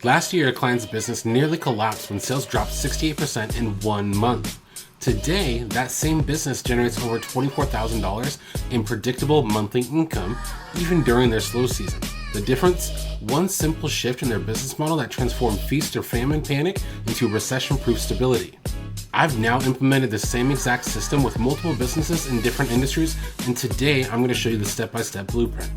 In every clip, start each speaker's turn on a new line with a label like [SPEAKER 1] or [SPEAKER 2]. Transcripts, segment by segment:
[SPEAKER 1] Last year, a client's business nearly collapsed when sales dropped 68% in 1 month. Today, that same business generates over $24,000 in predictable monthly income, even during their slow season. The difference? One simple shift in their business model that transformed feast or famine panic into recession-proof stability. I've now implemented the same exact system with multiple businesses in different industries, and today I'm going to show you the step-by-step blueprint.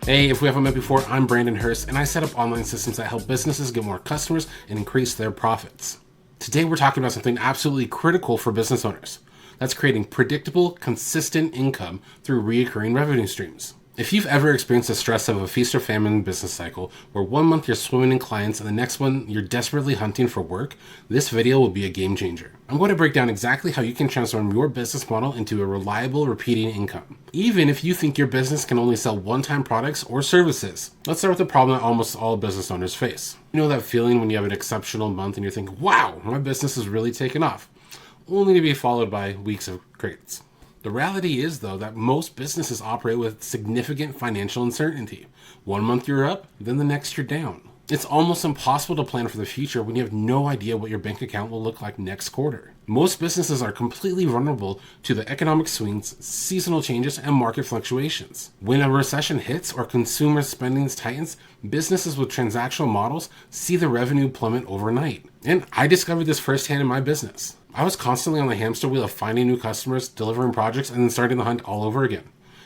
[SPEAKER 1] Hey, if we haven't met before, I'm Brandon Hurst, and I set up online systems that help businesses get more customers and increase their profits. Today we're talking about something absolutely critical for business owners. That's creating predictable, consistent income through recurring revenue streams. If you've ever experienced the stress of a feast or famine business cycle, where 1 month you're swimming in clients and the next one you're desperately hunting for work, this video will be a game changer. I'm going to break down exactly how you can transform your business model into a reliable, repeating income, even if you think your business can only sell one-time products or services. Let's start with the problem that almost all business owners face. You know that feeling when you have an exceptional month and you're thinking, wow, my business is really taking off, only to be followed by weeks of crickets. The reality is, though, that most businesses operate with significant financial uncertainty. 1 month you're up, then the next you're down. It's almost impossible to plan for the future when you have no idea what your bank account will look like next quarter. Most businesses are completely vulnerable to the economic swings, seasonal changes, and market fluctuations. When a recession hits or consumer spending tightens, businesses with transactional models see the revenue plummet overnight. And I discovered this firsthand in my business. I was constantly on the hamster wheel of finding new customers, delivering projects, and then starting the hunt all over again.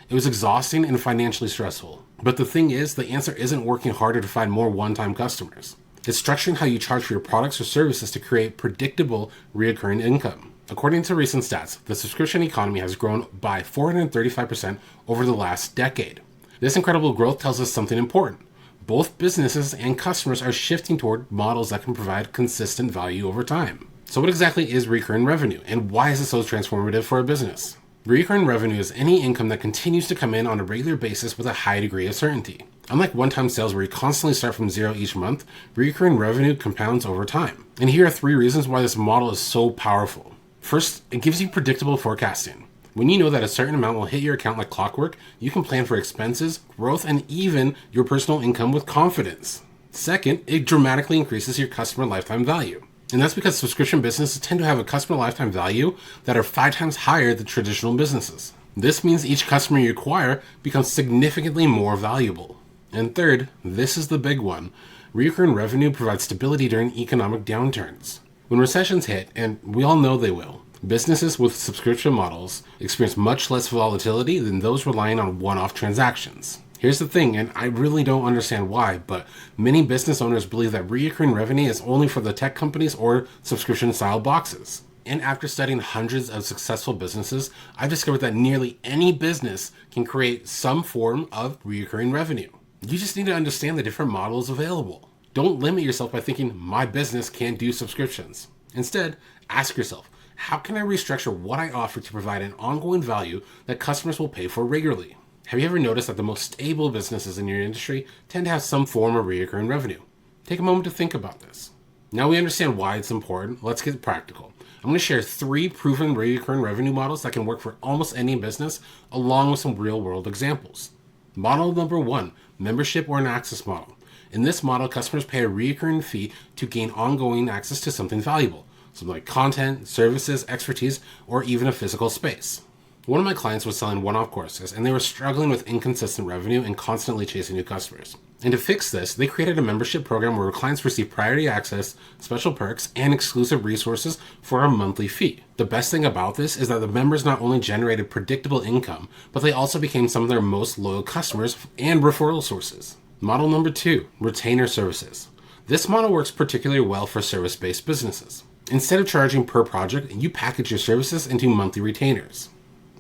[SPEAKER 1] It was exhausting and financially stressful. But the thing is, the answer isn't working harder to find more one-time customers. It's structuring how you charge for your products or services to create predictable, recurring income. According to recent stats, the subscription economy has grown by 435% over the last decade. This incredible growth tells us something important. Both businesses and customers are shifting toward models that can provide consistent value over time. So what exactly is recurring revenue, and why is it so transformative for a business? Recurring revenue is any income that continues to come in on a regular basis with a high degree of certainty. Unlike one-time sales where you constantly start from zero each month, recurring revenue compounds over time. And here are 3 reasons why this model is so powerful. First, it gives you predictable forecasting. When you know that a certain amount will hit your account like clockwork, you can plan for expenses, growth, and even your personal income with confidence. Second, it dramatically increases your customer lifetime value. And that's because subscription businesses tend to have a customer lifetime value that are 5 times higher than traditional businesses. This means each customer you acquire becomes significantly more valuable. And third, this is the big one, recurring revenue provides stability during economic downturns. When recessions hit, and we all know they will, businesses with subscription models experience much less volatility than those relying on one-off transactions. Here's the thing, and I really don't understand why, but many business owners believe that recurring revenue is only for the tech companies or subscription-style boxes. And after studying hundreds of successful businesses, I've discovered that nearly any business can create some form of recurring revenue. You just need to understand the different models available. Don't limit yourself by thinking, my business can't do subscriptions. Instead, ask yourself, how can I restructure what I offer to provide an ongoing value that customers will pay for regularly? Have you ever noticed that the most stable businesses in your industry tend to have some form of recurring revenue? Take a moment to think about this. Now we understand why it's important. Let's get practical. I'm going to share 3 proven recurring revenue models that can work for almost any business, along with some real-world examples. Model number 1, membership or an access model. In this model, customers pay a recurring fee to gain ongoing access to something valuable, something like content, services, expertise, or even a physical space. One of my clients was selling one-off courses, and they were struggling with inconsistent revenue and constantly chasing new customers. And to fix this, they created a membership program where clients receive priority access, special perks, and exclusive resources for a monthly fee. The best thing about this is that the members not only generated predictable income, but they also became some of their most loyal customers and referral sources. Model number 2, retainer services. This model works particularly well for service-based businesses. Instead of charging per project, you package your services into monthly retainers.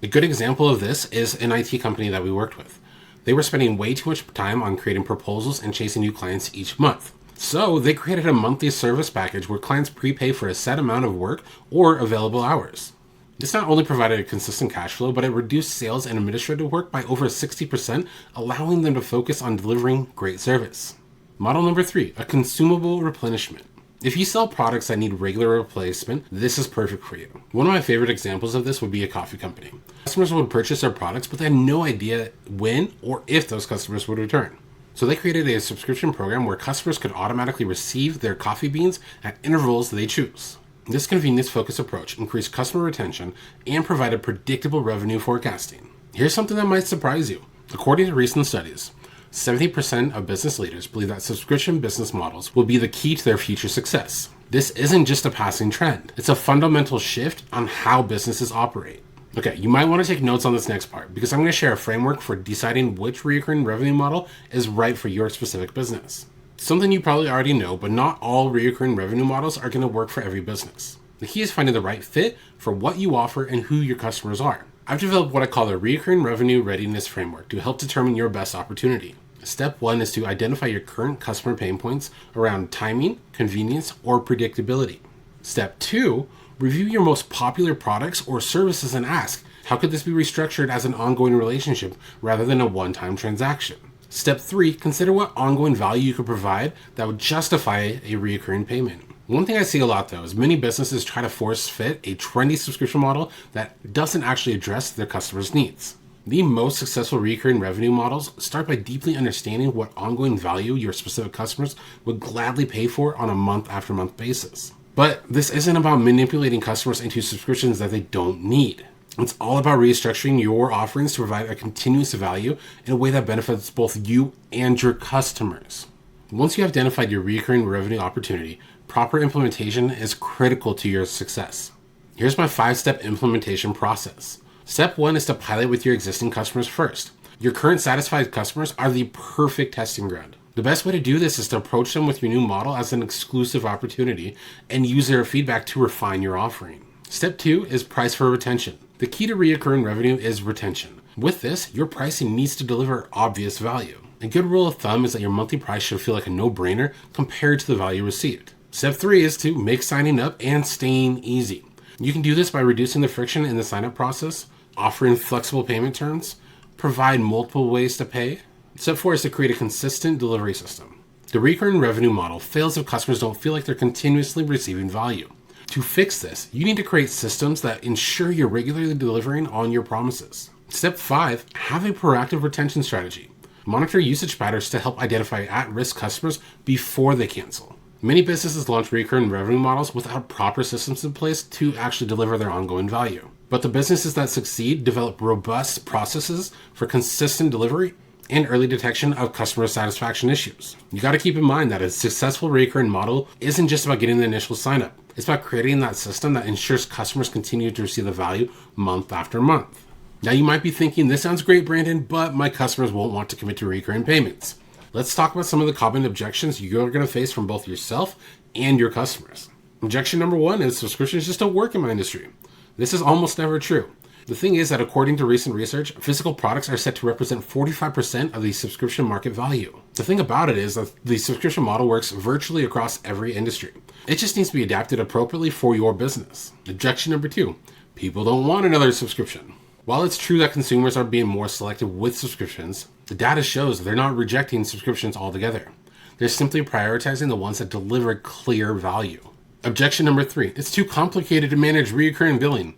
[SPEAKER 1] A good example of this is an IT company that we worked with. They were spending way too much time on creating proposals and chasing new clients each month. So they created a monthly service package where clients prepay for a set amount of work or available hours. This not only provided a consistent cash flow, but it reduced sales and administrative work by over 60%, allowing them to focus on delivering great service. Model number 3, a consumable replenishment. If you sell products that need regular replacement, this is perfect for you. One of my favorite examples of this would be a coffee company. Customers would purchase their products, but they had no idea when or if those customers would return. So they created a subscription program where customers could automatically receive their coffee beans at intervals they choose. This convenience-focused approach increased customer retention and provided predictable revenue forecasting. Here's something that might surprise you. According to recent studies, 70% of business leaders believe that subscription business models will be the key to their future success. This isn't just a passing trend. It's a fundamental shift on how businesses operate. Okay, you might want to take notes on this next part because I'm going to share a framework for deciding which recurring revenue model is right for your specific business. Something you probably already know, but not all recurring revenue models are going to work for every business. The key is finding the right fit for what you offer and who your customers are. I've developed what I call the recurring revenue readiness framework to help determine your best opportunity. Step 1 is to identify your current customer pain points around timing, convenience, or predictability. Step 2, review your most popular products or services and ask, how could this be restructured as an ongoing relationship rather than a one-time transaction? Step 3, consider what ongoing value you could provide that would justify a recurring payment. One thing I see a lot though is many businesses try to force fit a trendy subscription model that doesn't actually address their customers' needs. The most successful recurring revenue models start by deeply understanding what ongoing value your specific customers would gladly pay for on a month after month basis. But this isn't about manipulating customers into subscriptions that they don't need. It's all about restructuring your offerings to provide a continuous value in a way that benefits both you and your customers. Once you have identified your recurring revenue opportunity, proper implementation is critical to your success. Here's my 5-step implementation process. Step 1 is to pilot with your existing customers first. Your current satisfied customers are the perfect testing ground. The best way to do this is to approach them with your new model as an exclusive opportunity and use their feedback to refine your offering. Step 2 is price for retention. The key to recurring revenue is retention. With this, your pricing needs to deliver obvious value. A good rule of thumb is that your monthly price should feel like a no-brainer compared to the value received. Step 3 is to make signing up and staying easy. You can do this by reducing the friction in the sign-up process, offering flexible payment terms, provide multiple ways to pay. Step 4 is to create a consistent delivery system. The recurring revenue model fails if customers don't feel like they're continuously receiving value. To fix this, you need to create systems that ensure you're regularly delivering on your promises. Step 5, have a proactive retention strategy. Monitor usage patterns to help identify at-risk customers before they cancel. Many businesses launch recurring revenue models without proper systems in place to actually deliver their ongoing value. But the businesses that succeed develop robust processes for consistent delivery and early detection of customer satisfaction issues. You got to keep in mind that a successful recurring model isn't just about getting the initial sign up. It's about creating that system that ensures customers continue to receive the value month after month. Now you might be thinking, this sounds great, Brandon, but my customers won't want to commit to recurring payments. Let's talk about some of the common objections you're going to face from both yourself and your customers. Objection number 1 is subscriptions just don't work in my industry. This is almost never true. The thing is that according to recent research, physical products are set to represent 45% of the subscription market value. The thing about it is that the subscription model works virtually across every industry. It just needs to be adapted appropriately for your business. Objection number 2, people don't want another subscription. While it's true that consumers are being more selective with subscriptions, the data shows they're not rejecting subscriptions altogether. They're simply prioritizing the ones that deliver clear value. Objection number 3, it's too complicated to manage recurring billing.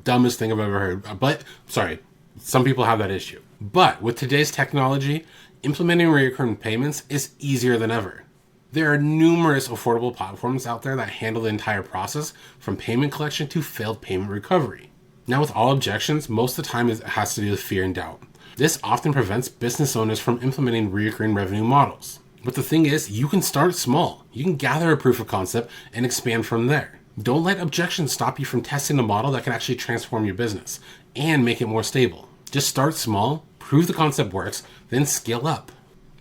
[SPEAKER 1] Dumbest thing I've ever heard. But, sorry, some people have that issue. But with today's technology, implementing recurring payments is easier than ever. There are numerous affordable platforms out there that handle the entire process from payment collection to failed payment recovery. Now with all objections, most of the time it has to do with fear and doubt. This often prevents business owners from implementing recurring revenue models. But the thing is, you can start small. You can gather a proof of concept and expand from there. Don't let objections stop you from testing a model that can actually transform your business and make it more stable. Just start small, prove the concept works, then scale up.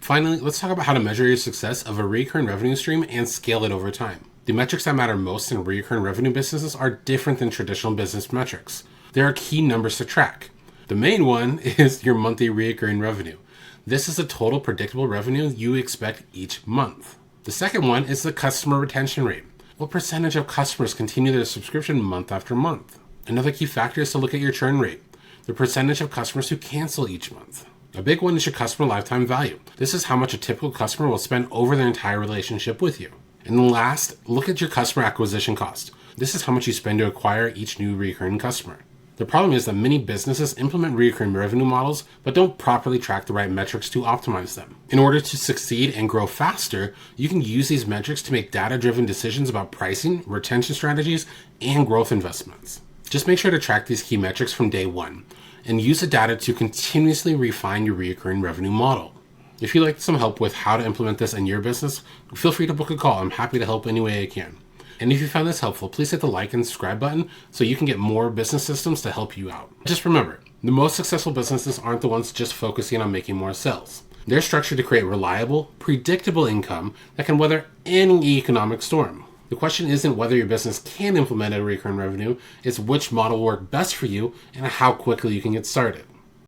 [SPEAKER 1] Finally, let's talk about how to measure your success of a recurring revenue stream and scale it over time. The metrics that matter most in recurring revenue businesses are different than traditional business metrics. There are key numbers to track. The main one is your monthly recurring revenue. This is the total predictable revenue you expect each month. The second one is the customer retention rate. What percentage of customers continue their subscription month after month? Another key factor is to look at your churn rate, the percentage of customers who cancel each month. A big one is your customer lifetime value. This is how much a typical customer will spend over their entire relationship with you. And last, look at your customer acquisition cost. This is how much you spend to acquire each new recurring customer. The problem is that many businesses implement recurring revenue models but don't properly track the right metrics to optimize them. In order to succeed and grow faster, you can use these metrics to make data-driven decisions about pricing, retention strategies, and growth investments. Just make sure to track these key metrics from day one and use the data to continuously refine your recurring revenue model. If you'd like some help with how to implement this in your business, feel free to book a call. I'm happy to help any way I can. And if you found this helpful, please hit the like and subscribe button so you can get more business systems to help you out. Just remember, the most successful businesses aren't the ones just focusing on making more sales. They're structured to create reliable, predictable income that can weather any economic storm. The question isn't whether your business can implement a recurring revenue, it's which model will work best for you and how quickly you can get started.